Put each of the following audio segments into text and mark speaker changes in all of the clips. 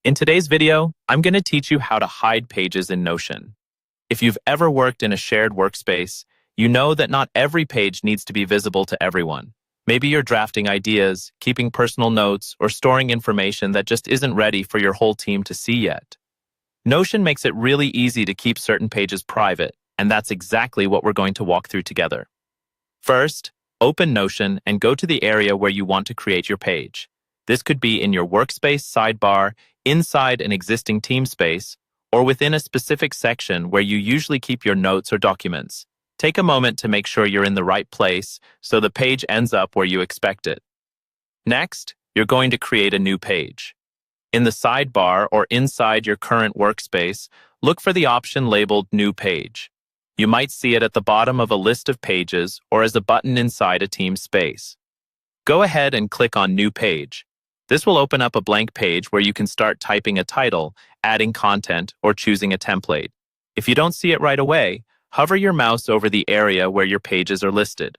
Speaker 1: In today's video, I'm going to teach you how to hide pages in Notion. If you've ever worked in a shared workspace, you know that not every page needs to be visible to everyone. Maybe you're drafting ideas, keeping personal notes, or storing information that just isn't ready for your whole team to see yet. Notion makes it really easy to keep certain pages private, and that's exactly what we're going to walk through together. First, open Notion and go to the area where you want to create your page. This could be in your workspace sidebar, inside an existing team space, or within a specific section where you usually keep your notes or documents. Take a moment to make sure you're in the right place so the page ends up where you expect it. Next, you're going to create a new page. In the sidebar or inside your current workspace, look for the option labeled New Page. You might see it at the bottom of a list of pages or as a button inside a team space. Go ahead and click on New Page. This will open up a blank page where you can start typing a title, adding content, or choosing a template. If you don't see it right away, hover your mouse over the area where your pages are listed.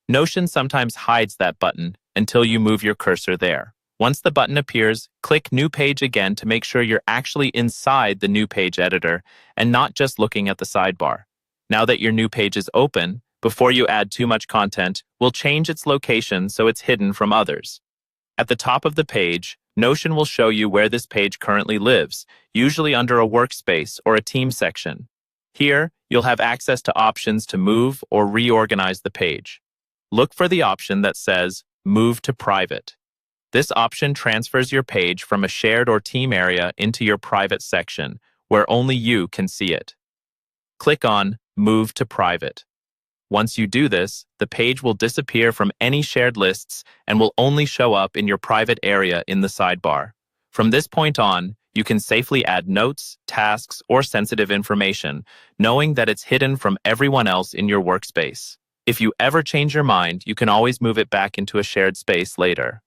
Speaker 1: Notion sometimes hides that button until you move your cursor there. Once the button appears, click New Page again to make sure you're actually inside the New Page editor and not just looking at the sidebar. Now that your new page is open, before you add too much content, we'll change its location so it's hidden from others. At the top of the page, Notion will show you where this page currently lives, usually under a workspace or a team section. Here, you'll have access to options to move or reorganize the page. Look for the option that says Move to Private. This option transfers your page from a shared or team area into your private section, where only you can see it. Click on Move to Private. Once you do this, the page will disappear from any shared lists and will only show up in your private area in the sidebar. From this point on, you can safely add notes, tasks, or sensitive information, knowing that it's hidden from everyone else in your workspace. If you ever change your mind, you can always move it back into a shared space later.